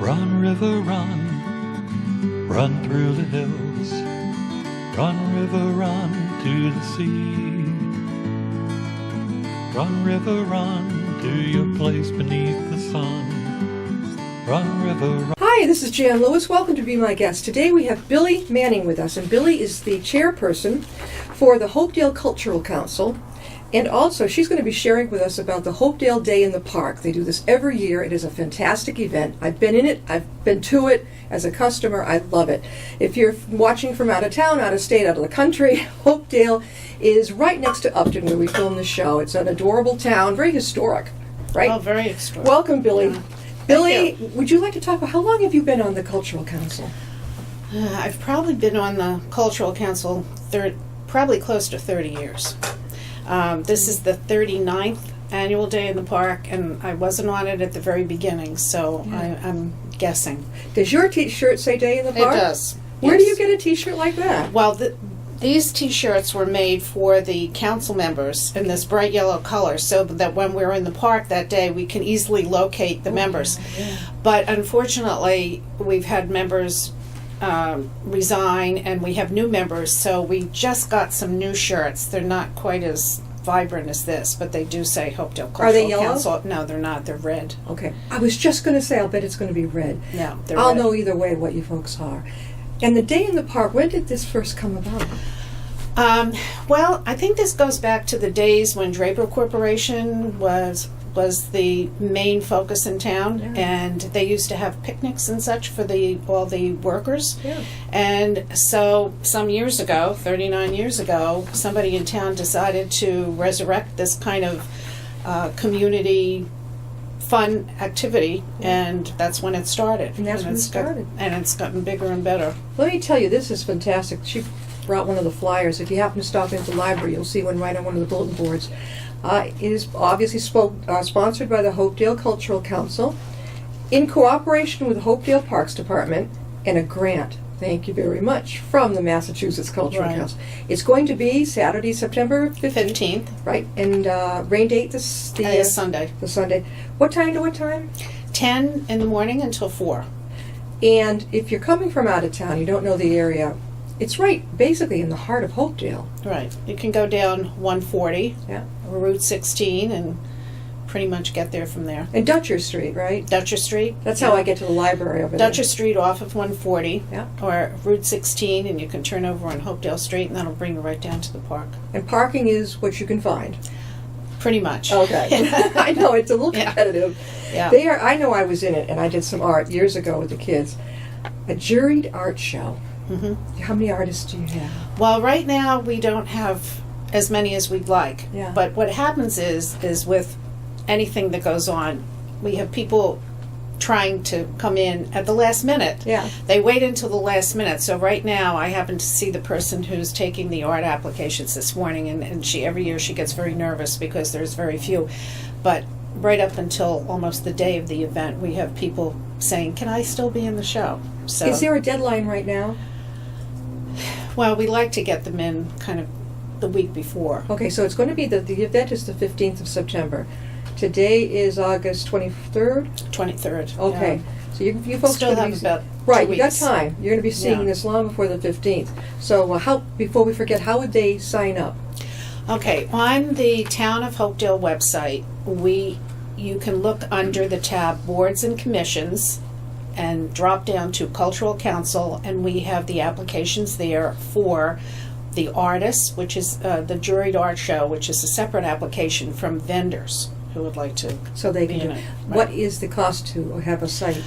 Run, river, run, run through the hills. Run, river, run to the sea. Run, river, run to your place beneath the sun. Run, river, run. Hi, this is Jan Lewis. Welcome to Be My Guest. Today we have Billi Manning with us, and Billi is the chairperson for the Hopedale Cultural Council. And also, she's going to be sharing with us about the Hopedale Day in the Park. They do this every year. It is a fantastic event. I've been in it. I've been to it as a customer. I love it. If you're watching from out of town, out of state, out of the country, Hopedale is right next to Upton, where we film the show. It's an adorable town, very historic, right? Oh, very historic. Welcome, Billi. Yeah. Billi, would you like to talk about how long have you been on the Cultural Council? I've probably been on the Cultural Council probably close to 30 years. This is the 39th annual day in the park, and I wasn't on it at the very beginning, so yeah. I'm guessing. Does your T-shirt say Day in the Park? It does. Where do you get a T-shirt like that? Well, these T-shirts were made for the council members in this bright yellow color, so that when we're in the park that day, we can easily locate the members. Yeah. But unfortunately, we've had members resign, and we have new members, so we just got some new shirts. They're not quite as vibrant as this, but they do say Hopedale Cultural Are they yellow? Council. No, they're not. They're red. Okay. I was just going to say, I'll bet it's going to be red. No, they're I'll red. know either way what you folks are. And the Day in the Park, when did this first come about? Well, I think this goes back to the days when Draper Corporation was the main focus in town, Yeah. and they used to have picnics and such for all the workers. Yeah. And so some years ago, 39 years ago, somebody in town decided to resurrect this kind of community fun activity, and that's when it started. And that's when it started. And it's gotten bigger and better. Let me tell you, this is fantastic. She brought one of the flyers. If you happen to stop into the library, you'll see one right on one of the bulletin boards. It is obviously sponsored by the Hopedale Cultural Council in cooperation with the Hopedale Parks Department and a grant, thank you very much, from the Massachusetts Cultural Right. Council. It's going to be Saturday, September 15th. right? And rain date the Sunday. The Sunday. What time to what time? 10 in the morning until 4. And if you're coming from out of town, you don't know the area, it's right basically in the heart of Hopedale. Right. You can go down 140, Yeah. or Route 16, and pretty much get there from there. And Dutcher Street, right? Dutcher Street. That's how I get to the library over there. Dutcher Street off of 140, Yeah. or Route 16, and you can turn over on Hopedale Street, and that'll bring you right down to the park. And parking is what you can find. Pretty much. Okay. I know, it's a little Yeah. competitive. Yeah. They are. I know I was in it, and I did some art years ago with the kids. A juried art show. hmm How many artists do you have? Well, right now we don't have as many as we'd like. Yeah. But what happens is with anything that goes on, we have people trying to come in at the last minute. Yeah. They wait until the last minute. So right now I happen to see the person who's taking the art applications this morning, and every year she gets very nervous because there's very few. But right up until almost the day of the event, we have people saying, "Can I still be in the show?" So Is there a deadline right now? well, we like to get them in kind of the week before. Okay, so it's going to be the event is the 15th of September. Today is August 23rd. 23rd. Okay, so you folks Still gonna have be, about right. 2 You got weeks. time. You're going to be seeing Yeah. this long before the 15th. So how before we forget, how would they sign up? Okay, on the Town of Hopedale website, you can look under the tab Boards and Commissions and drop down to Cultural Council, and we have the applications there for the artists, which is the juried art show, which is a separate application from vendors who would like to. So they can be do. in it, What right. is the cost to have a site?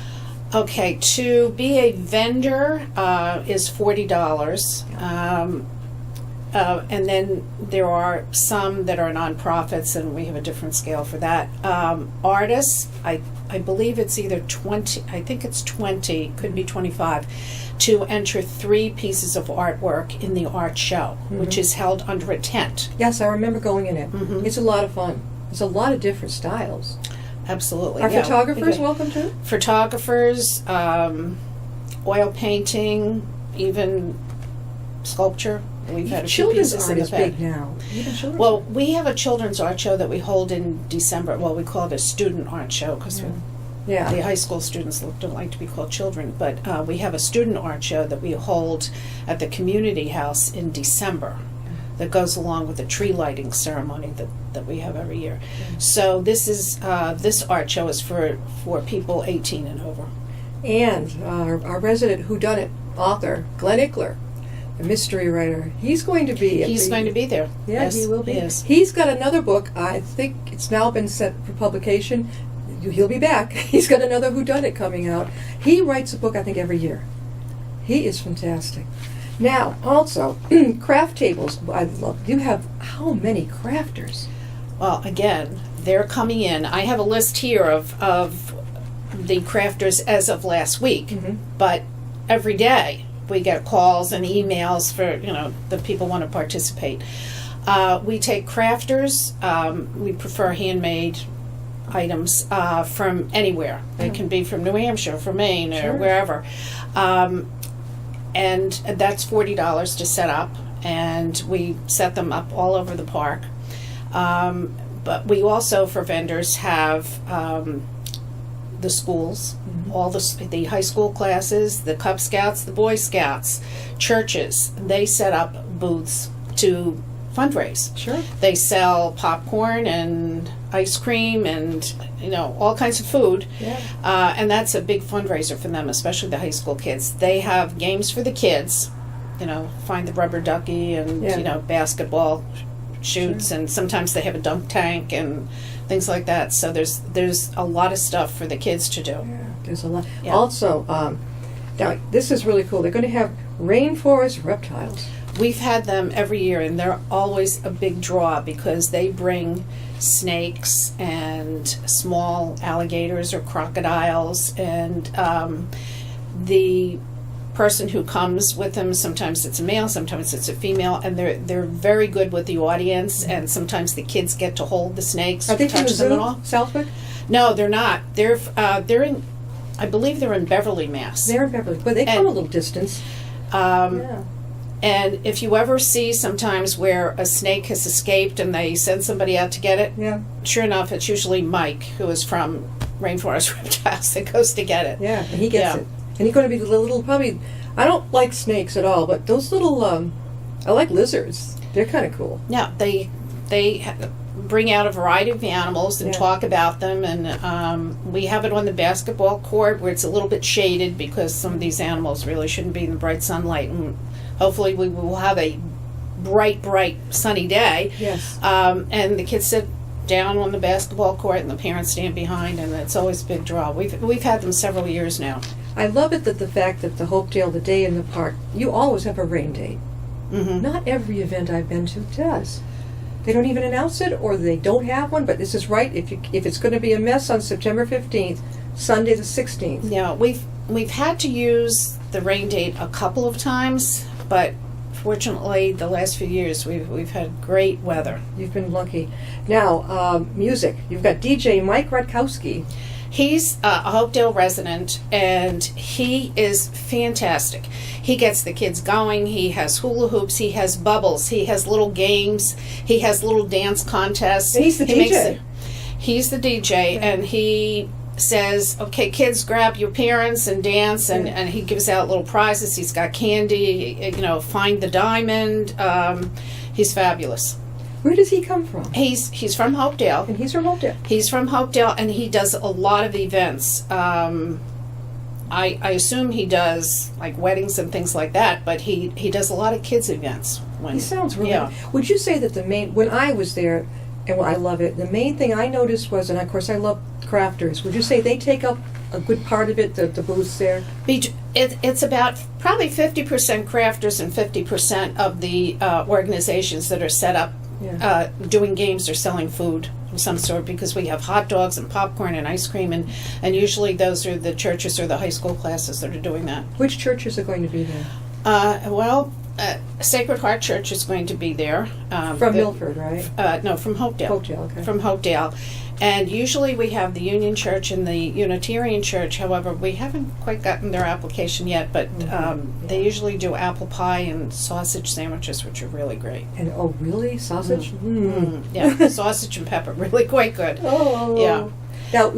Okay, to be a vendor is $40. And then there are some that are nonprofits, and we have a different scale for that. Artists, I believe it's either 20, I think it's 20, could be 25, to enter 3 pieces of artwork in the art show, which is held under a tent. Yes, I remember going in it. Mhm. It's a lot of fun. There's a lot of different styles. Absolutely. Are yeah. photographers Okay. welcome too? Photographers, oil painting, even sculpture. We've had a few Children's pieces art in is the back. big now. Even children's Well, art. we have a children's art show that we hold in December. Well, we call it a student art show because Yeah. Yeah. The high school students don't like to be called children, but we have a student art show that we hold at the community house in December that goes along with the tree lighting ceremony that we have every year. So this art show is for people 18 and over. And our resident whodunit author, Glenn Ickler, the mystery writer, he's going to be Going to be there. Yeah, Yes, he will be. Yes. He's got another book. I think it's now been set for publication. He'll be back. He's got another whodunit coming out. He writes a book, I think, every year. He is fantastic. Now, also, craft tables. I love. You have how many crafters? Well, again, they're coming in. I have a list here of the crafters as of last week, Mm-hmm. but every day we get calls and emails for the people want to participate. We take crafters. We prefer handmade items from anywhere. They can be from New Hampshire, from Maine, Sure. or wherever. And that's $40 to set up, and we set them up all over the park. But we also, for vendors, have the schools, all the high school classes, the Cub Scouts, the Boy Scouts, churches. They set up booths to fundraise. Sure. They sell popcorn and ice cream and all kinds of food. Yeah. And that's a big fundraiser for them, especially the high school kids. They have games for the kids, find the rubber ducky and Yeah. basketball shoots, and sometimes they have a dunk tank and things like that. So there's a lot of stuff for the kids to do. Yeah, there's a lot. Yeah. Also, now this is really cool. They're going to have rainforest reptiles. We've had them every year, and they're always a big draw because they bring snakes and small alligators or crocodiles, and the person who comes with them, sometimes it's a male, sometimes it's a female, and they're very good with the audience, and sometimes the kids get to hold the snakes, Are they from the touch them zoo, at all. Southwick? No, they're not. They're in, I believe they're in Beverly, Mass. They're in Beverly, but they come And- a little distance. Yeah. And if you ever see sometimes where a snake has escaped and they send somebody out to get it, Yeah. sure enough, it's usually Mike, who is from Rainforest Reptiles, that goes to get it. Yeah, and he gets Yeah. it. And he's going to be the little, probably, I don't like snakes at all, but those little, I like lizards. They're kind of cool. Yeah, they bring out a variety of animals and Yeah. talk about them, and we have it on the basketball court where it's a little bit shaded because some of these animals really shouldn't be in the bright sunlight, and hopefully we will have a bright sunny day. Yes. And the kids sit down on the basketball court and the parents stand behind, and it's always a big draw. We've had them several years now. I love it that the fact that the Hopedale, the day in the park, you always have a rain date. Mm-hmm. Not every event I've been to does. They don't even announce it, or they don't have one, but this is right. If it's going to be a mess on September 15th, Sunday the 16th. Yeah, we've had to use the rain date a couple of times, but fortunately the last few years we've had great weather. You've been lucky. Now, music. You've got DJ Mike Rutkowski. He's a Hopedale resident, and he is fantastic. He gets the kids going. He has hula hoops. He has bubbles. He has little games. He has little dance contests. And he's the DJ. He's the DJ, and he says, okay, kids, grab your parents and dance, and he gives out little prizes. He's got candy, find the diamond. He's fabulous. Where does he come from? He's from Hopedale. And he's from Hopedale. He's from Hopedale, and he does a lot of events. I assume he does like weddings and things like that, but he does a lot of kids events. He sounds really. Yeah. Would you say that when I was there, and I love it, the main thing I noticed was, and of course I love crafters, would you say they take up a good part of it, the booths there? It's about probably 50% crafters and 50% of the organizations that are set up doing games or selling food of some sort, because we have hot dogs and popcorn and ice cream, and usually those are the churches or the high school classes that are doing that. Which churches are going to be there? Sacred Heart Church is going to be there. From Milford, right? No, from Hopedale. Hopedale, okay. From Hopedale. And usually we have the Union Church and the Unitarian Church. However, we haven't quite gotten their application yet, but they usually do apple pie and sausage sandwiches, which are really great. And oh, really? Sausage? Yeah, sausage and pepper, really quite good. Oh. Yeah. Now,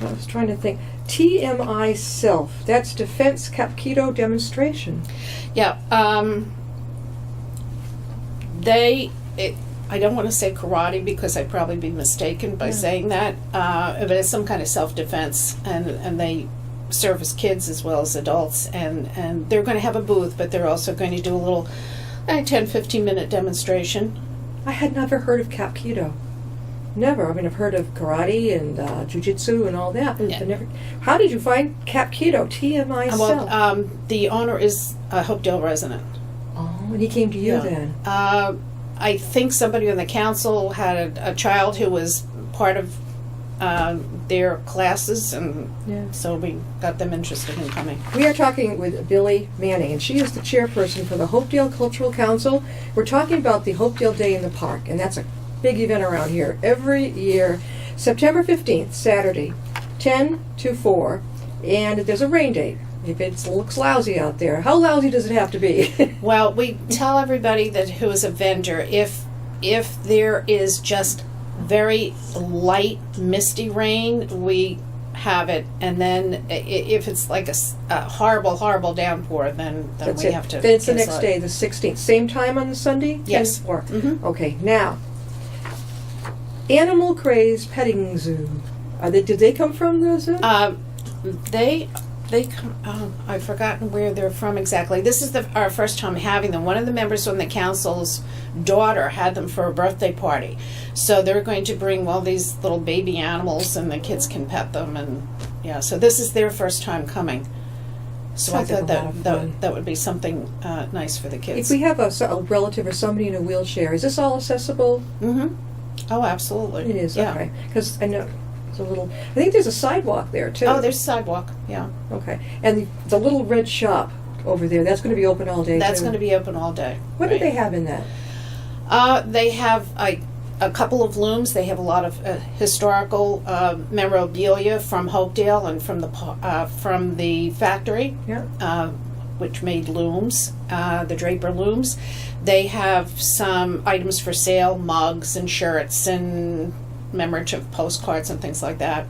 I was trying to think. TMI Self. That's Defense Capketo Demonstration. Yeah. I don't want to say karate because I'd probably be mistaken by saying that, but it's some kind of self-defense, and they service kids as well as adults, and they're going to have a booth, but they're also going to do a little 10-15 minute demonstration. I had never heard of Capketo. Never. I mean, I've heard of karate and jiu-jitsu and all that. Yeah. But never. How did you find Capketo? TMI Self. Well, the owner is a Hopedale resident. Oh, and he came to you then. I think somebody on the council had a child who was part of their classes, and so we got them interested in coming. We are talking with Billi Manning, and she is the chairperson for the Hopedale Cultural Council. We're talking about the Hopedale Day in the Park, and that's a big event around here every year. September 15th, Saturday, 10 to 4, and there's a rain date. If it looks lousy out there, how lousy does it have to be? Well, we tell everybody that who is a vendor, if there is just very light, misty rain, we have it, and then if it's like a horrible, horrible downpour, then That's we it. have to. Then it's the cancel next it. day, the 16th. Same time on the Sunday? Yes. 10 to 4. Mhm. Okay, now, Animal Craze Petting Zoo. Did they come from the zoo? They come. I've forgotten where they're from exactly. This is our first time having them. One of the members from the council's daughter had them for a birthday party, so they're going to bring all these little baby animals, and the kids can pet them. And so this is their first time coming. So Sounds I like thought a lot of fun. that would be something nice for the If kids. we have a relative or somebody in a wheelchair, is this all accessible? Mm-hmm. Oh, absolutely. It is, Yeah. okay. Because I know it's a little, I think there's a sidewalk there too. Oh, there's a sidewalk. Yeah. Okay. And the little red shop over there, that's going to be open all day That's too. going to be open all day. What do Right. they have in that? They have a couple of looms. They have a lot of historical memorabilia from Hopedale and from the factory, Yeah. which made looms, the Draper looms. They have some items for sale, mugs and shirts and commemorative postcards and things like that.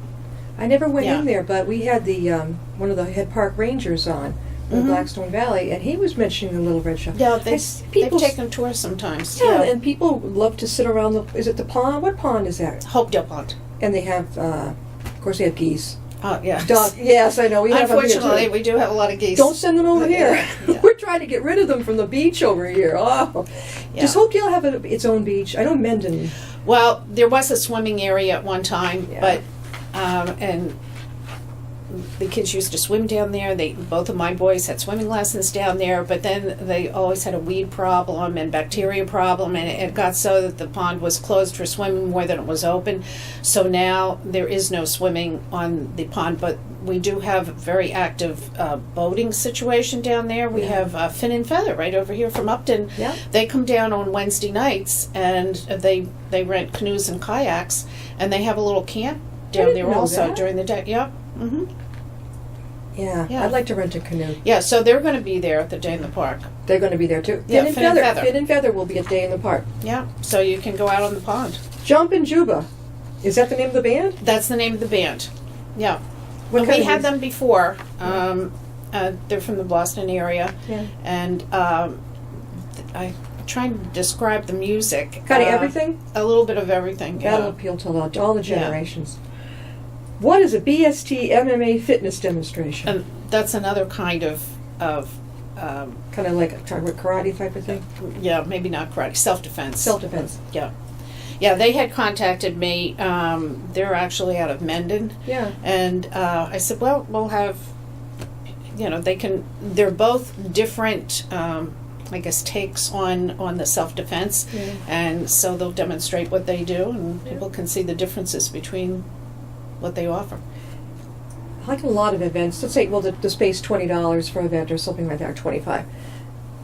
I never went Yeah. in there, but we had the one of the head park rangers on in Mhm. Blackstone Valley, and he was mentioning the little red shop. Yeah, I they've s- people s- taken tours sometimes. Yeah, and people love to sit around the. Is it the pond? What pond is that? Hopedale Pond. And they have, of course, they have geese. Oh, yeah. Duck. Yes, I know. We have them here, too. Unfortunately, we do have a lot of geese. Don't send them over here. Yeah. We're trying to get rid of them from the beach over here. Oh, Yeah. does Hopedale have its own beach? I know Mendon. Well, there was a swimming area at one time, Yeah. but and the kids used to swim down there. Both of my boys had swimming lessons down there, but then they always had a weed problem and bacteria problem, and it got so that the pond was closed for swimming more than it was open. So now there is no swimming on the pond, but we do have a very active boating situation down there. We Yeah. have Fin and Feather right over here from Upton. Yeah. They come down on Wednesday nights, and they rent canoes and kayaks, and they have a little camp down didn't there know also that. during the day. Yep. Mm-hmm. Yeah, Yeah. I'd like to rent a canoe. Yeah, so they're going to be there at the Day in the Park. They're going to be there too. Yeah, Fin and Fin and Feather. Feather. Fin and Feather will be a day in the park. Yeah, so you can go out on the pond. Jump and Juba. Is that the name of the band? That's the name of the band. Yeah. What And kind we of had music? them before. They're from the Boston area. Yeah. And I'm trying to describe the music. Kind of everything? A little bit of everything, yeah. That'll appeal to all the generations. What is a BST MMA fitness demonstration? And that's another kind of Kind of like a karate type of thing? yeah, maybe not karate, self-defense. Self-defense. Yeah. Yeah, they had contacted me. They're actually out of Mendon. Yeah. And I said, well, we'll have, they're both different, I guess, takes on the self-defense. Yeah. And so they'll demonstrate what they do, and people can see the differences between what they offer. Like a lot of events, let's say, well, the space $20 for an event or something like that, or $25.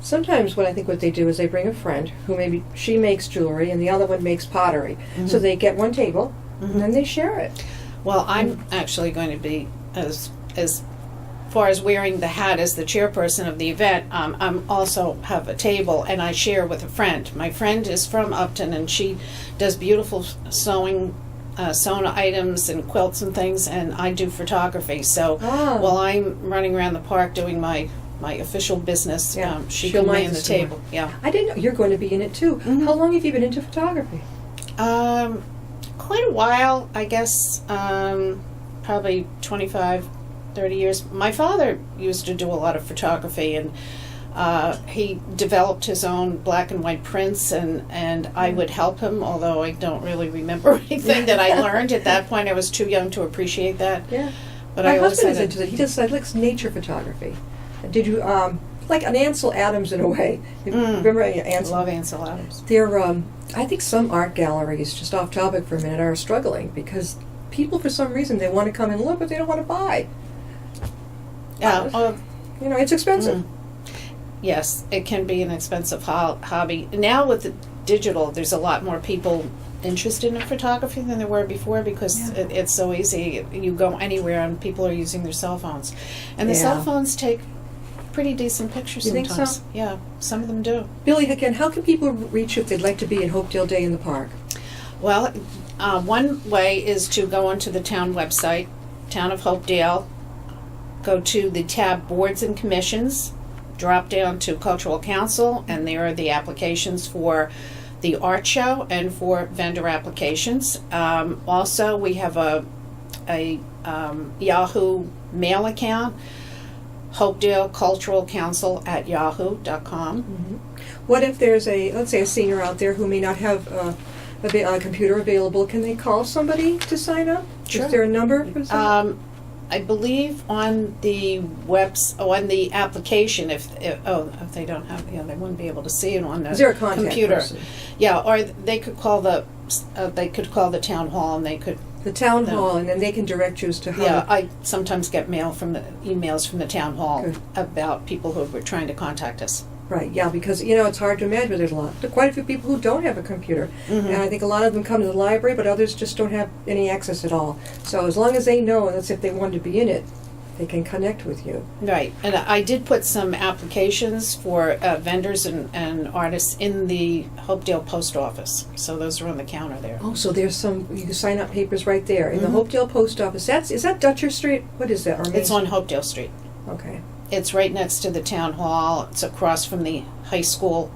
Sometimes what they do is they bring a friend who maybe she makes jewelry and the other one makes pottery. Mhm. So they get one table Mhm. and then they share it. Well, I'm actually going to be, as far as wearing the hat as the chairperson of the event, I'm also have a table, and I share with a friend. My friend is from Upton, and she does beautiful sewing sewn items and quilts and things, and I do photography. So Ah. while I'm running around the park doing my official business, Yeah. she She'll can mind man the the store. table. Yeah. I didn't know you're going to be in it too. Mhm. How long have you been into photography? Quite a while, I guess. Probably 25, 30 years. My father used to do a lot of photography, and he developed his own black and white prints, and I would help him, although I don't really remember anything that I learned at that point. I was too young to appreciate that. Yeah. But My I always husband is had into it. He does likes nature photography. Did you like an Ansel Adams in a way? Remember Ansel? love Ansel Adams. There, I think some art galleries, just off topic for a minute, are struggling because people, for some reason, they want to come and look, but they don't want to buy. Yeah. You know, it's expensive. Yes, it can be an expensive hobby. Now with the digital, there's a lot more people interested in photography than there were before because Yeah. it's so easy. You go anywhere and people are using their cell phones. And the Yeah. cell phones take pretty decent pictures You think sometimes. so? Yeah, some of them do. Billy, again, how can people reach you if they'd like to be in Hopedale Day in the park? Well, one way is to go onto the town website, Town of Hopedale, go to the tab Boards and Commissions, drop down to Cultural Council, and there are the applications for the art show and for vendor applications. Also, we have a Yahoo mail account, Hopedale Cultural Council at yahoo.com. What if there's let's say a senior out there who may not have a computer available? Can they call somebody to sign up? Sure. Is there a number for that? I believe on the on the application, if they don't have, they wouldn't be able to see it on the Is there a contact computer. person? Yeah, or they could call the town hall, and they could. The town No. hall, and then they can direct you as to how. Yeah, I sometimes get emails from the town hall Good. about people who were trying to contact us. Right, yeah, because, it's hard to imagine, but there's quite a few people who don't have a computer. Mhm. And I think a lot of them come to the library, but others just don't have any access at all. So as long as they know, and that's if they want to be in it, they can connect with you. Right, and I did put some applications for vendors and artists in the Hopedale post office, so those are on the counter there. Oh, so there's you can sign up papers right there in Mhm. the Hopedale post office. Is that Dutcher Street? What is that? Or Main It's on Hopedale Street. Okay. It's right next to the town hall. It's across from the high school,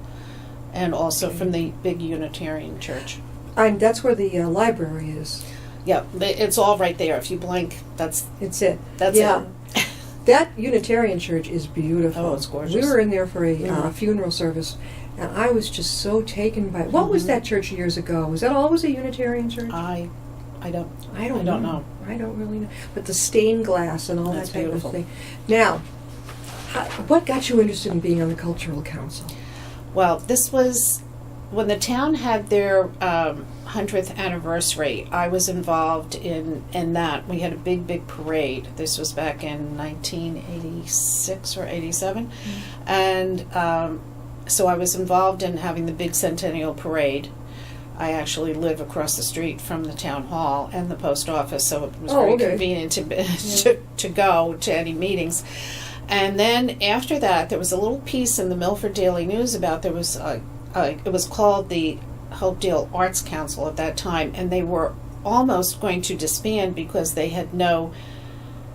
and also from the big Unitarian church. That's where the library is. Yeah, it's all right there. If you blink, that's It's it. That's yeah. it. That Unitarian church is beautiful. Oh, it's gorgeous. We were in there for a Mhm. funeral service, and I was just so taken by. What was Mhm. that church years ago? Was that always a Unitarian church? I don't. I don't know. I don't really know. But the stained glass and all That's that type beautiful. of thing. Now, what got you interested in being on the Cultural Council? Well, this was when the town had their 100th anniversary. I was involved in that. We had a big parade. This was back in 1986 or 87. And so I was involved in having the big centennial parade. I actually live across the street from the town hall and the post office, so it was very okay. convenient to go to any meetings. And then after that, there was a little piece in the Milford Daily News about it was called the Hopedale Arts Council at that time, and they were almost going to disband because they had no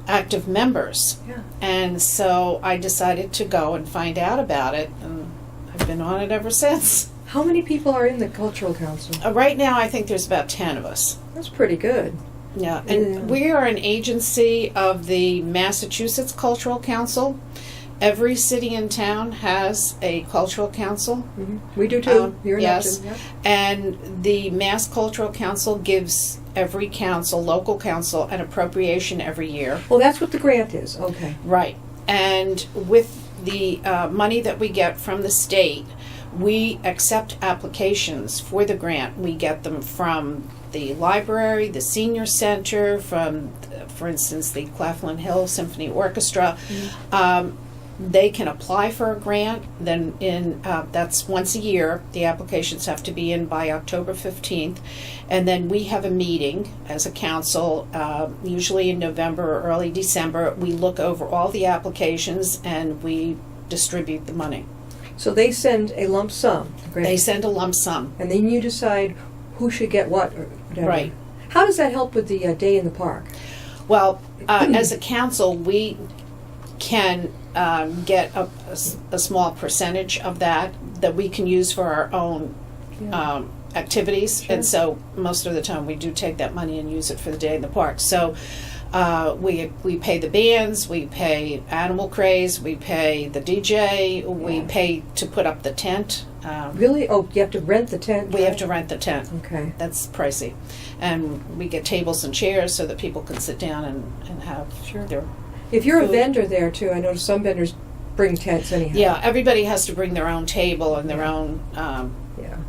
active members. Yeah. And so I decided to go and find out about it, and I've been on it ever since. How many people are in the Cultural Council? Right now, I think there's about 10 of us. That's pretty good. Yeah, and Yeah. we are an agency of the Massachusetts Cultural Council. Every city and town has a cultural council. Hmm. We do too. Here in yes. Upton, yeah. And the Mass Cultural Council gives every council, local council, an appropriation every year. Well, that's what the grant is. Okay. Right. And with the money that we get from the state, we accept applications for the grant. We get them from the library, the senior center, from, for instance, the Claflin Hill Symphony Orchestra. They can apply for a grant. Then that's once a year. The applications have to be in by October 15th. And then we have a meeting as a council, usually in November or early December. We look over all the applications and we distribute the money. So they send a lump sum. Grant. They send a lump sum. And then you decide who should get what or whatever. Right. How does that help with the day in the park? Well, as a council, we can get a small percentage of that we can use for our own activities. Sure. And so most of the time we do take that money and use it for the day in the park. So we pay the bands, we pay Animal Craze, we pay the DJ, we pay to put up the tent. Really? Oh, you have to rent the tent? We have to rent the tent. Okay. That's pricey. And we get tables and chairs so that people can sit down and have their If you're a food. vendor there, too, I notice some vendors bring tents anyhow. Yeah, everybody has to bring their own table and their own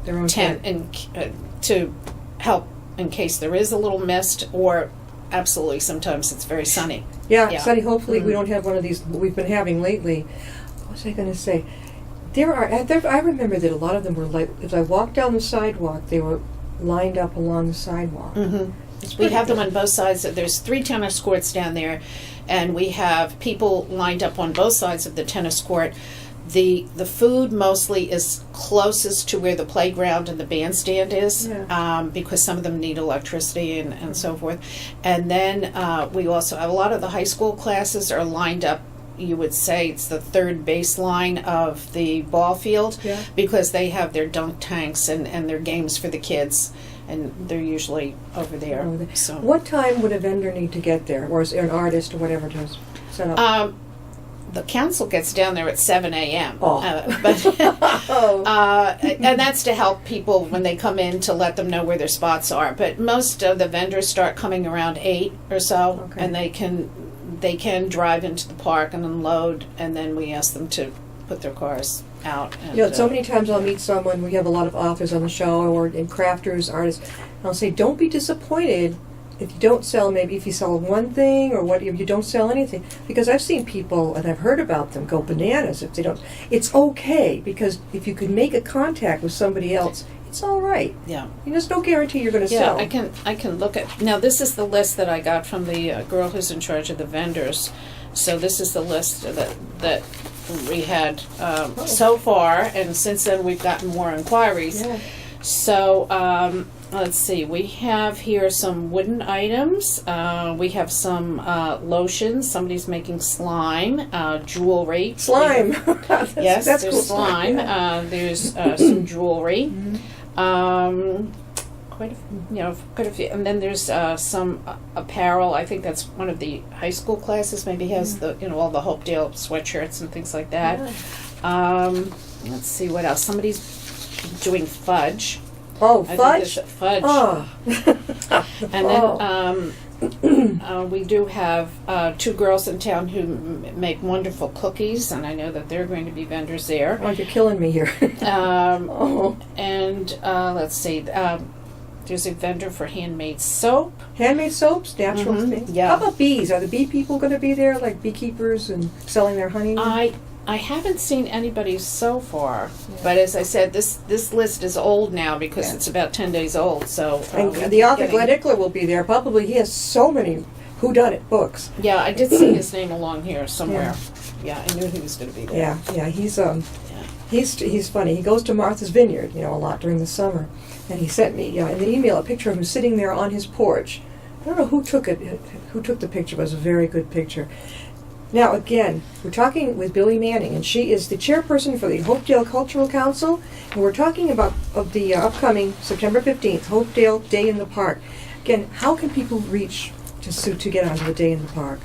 Their own tent and to help in case there is a little mist, or absolutely sometimes it's very sunny. Yeah, Sunny, hopefully we Mhm. don't have one of these we've been having lately. What was I going to say? I remember that a lot of them were like, if I walked down the sidewalk, they were lined up along the sidewalk. Mm-hmm. It's We pretty have them good. on both sides. There's 3 tennis courts down there, and we have people lined up on both sides of the tennis court. The food mostly is closest to where the playground and the bandstand is, because some of them need electricity and so forth. And then we also have a lot of the high school classes are lined up. You would say it's the third baseline of the ball field, because they have their dunk tanks and their games for the kids, and they're usually over there. So What time would a vendor need to get there, or is there an artist or whatever to set up? the council gets down there at 7 a.m. Oh. And that's to help people when they come in, to let them know where their spots are. But most of the vendors start coming around 8 or so, Okay. and they can drive into the park and unload, and then we ask them to put their cars out. And, So many times I'll meet someone, we have a lot of authors on the show, or in crafters, artists, and I'll say, don't be disappointed if you don't sell, maybe if you sell one thing, or what if you don't sell anything. Because I've seen people, and I've heard about them, go bananas if they don't. It's okay, because if you can make a contact with somebody else, it's all right. Yeah. There's no guarantee you're going to Yeah, sell. I can look at, now this is the list that I got from the girl who's in charge of the vendors. So this is the list that we had so far, and since then we've gotten more inquiries. Yeah. So let's see, we have here some wooden items. We have some lotions. Somebody's making slime, jewelry. Slime. Yes, that's there's cool. slime. Yeah. There's some jewelry. Mm-hmm. Quite a few, and then there's some apparel. I think that's one of the high school classes. Maybe has the all the Hopedale sweatshirts and things like that. Let's see what else. Somebody's doing fudge. Oh, I fudge? think it's fudge. Oh. And then we do have 2 girls in town who make wonderful cookies, and I know that they're going to be vendors there. Oh, you're killing me here. And let's see, there's a vendor for handmade soap. Handmade soaps, natural Mhm, things. yeah. How about bees? Are the bee people going to be there, like beekeepers and selling their honey? I haven't seen anybody so far, but as I said, this list is old now because it's about 10 days old. So And we're the author, getting- Glenn Ickler, will be there. Probably he has so many whodunit books. Yeah, I did see his name along here somewhere. Yeah, I knew he was going to be there. Yeah, he's funny. He goes to Martha's Vineyard, a lot during the summer. And he sent me in the email a picture of him sitting there on his porch. I don't know who took the picture, but it was a very good picture. Now, again, we're talking with Billi Manning, and she is the chairperson for the Hopedale Cultural Council, and we're talking about the upcoming September 15th, Hopedale Day in the Park. Again, how can people reach to get onto the Day in the Park?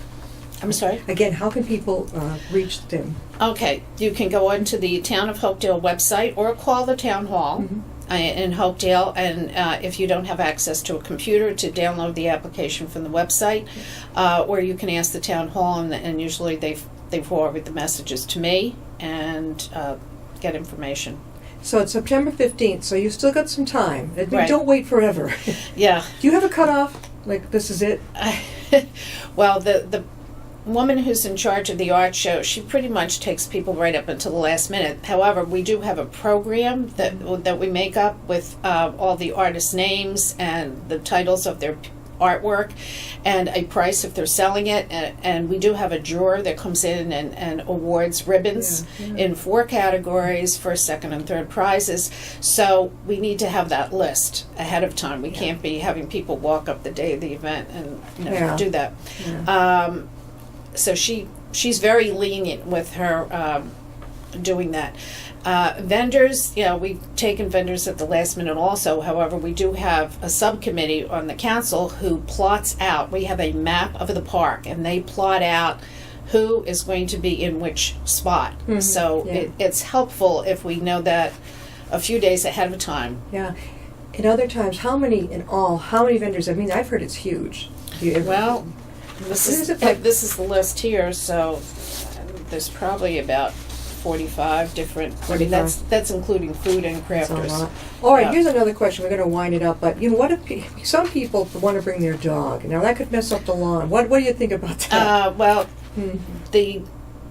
I'm sorry? Again, how can people reach them? Okay, you can go onto the Town of Hopedale website or call the town hall in Hopedale, and if you don't have access to a computer, to download the application from the website, or you can ask the town hall, and usually they forward the messages to me and get information. So it's September 15th, so you've still got some time. Right. Don't wait forever. Yeah. Do you have a cutoff? Like, this is it? Well, the woman who's in charge of the art show, she pretty much takes people right up until the last minute. However, we do have a program that we make up with all the artists' names and the titles of their artwork and a price if they're selling it. And we do have a drawer that comes in and awards ribbons in 4 categories, first, second, and third prizes. So we need to have that list ahead of time. We can't be having people walk up the day of the event and do that. Yeah. So she's very lenient with her doing that. Vendors, we've taken vendors at the last minute also. However, we do have a subcommittee on the council who plots out. We have a map of the park, and they plot out who is going to be in which spot. Mm-hmm. So it's helpful if we know that a few days ahead of time. Yeah. And other times, how many vendors? I mean, I've heard it's huge. Well, this is the list here, so there's probably about 45 different. I mean, that's including food and crafters. That's a lot. All right, here's another question. We're going to wind it up, but what if some people want to bring their dog? Now that could mess up the lawn. What do you think about that?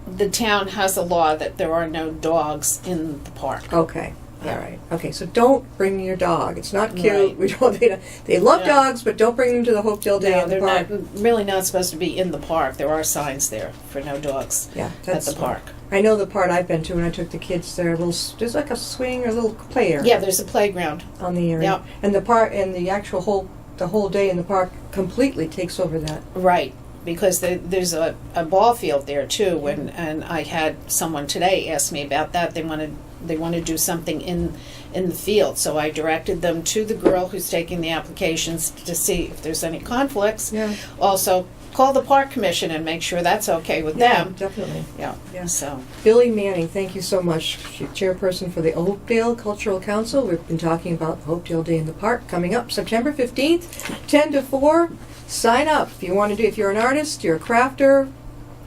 The town has a law that there are no dogs in the park. Okay. All right. Okay, so don't bring your dog. It's not cute. Right. We don't. They love dogs, but don't bring them to the Hopedale Day in the park. They're really not supposed to be in the park. There are signs there for no dogs at the park. I know the part I've been to when I took the kids there. There's like a swing or a little play area. Yeah, there's a playground on the area. Yep. And the park and the actual whole day in the park completely takes over that. Right. Because there's a ball field there too, and I had someone today ask me about that. They want to do something in the field, so I directed them to the girl who's taking the applications to see if there's any conflicts. Yeah. Also, call the park commission and make sure that's okay with them. Definitely. Yeah. So, Billi Manning, thank you so much. She's chairperson for the Hopedale Cultural Council. We've been talking about Hopedale Day in the Park coming up September 15th, 10 to 4. Sign up if you want to if you're an artist, you're a crafter,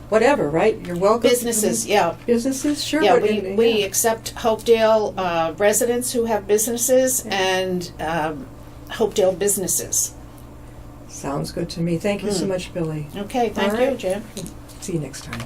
whatever, right? You're welcome. Businesses, Businesses, sure. Yeah, we accept Hopedale residents who have businesses and Hopedale businesses. Sounds good to me. Thank you so much, Billi. Okay, thank you, Jen. See you next time.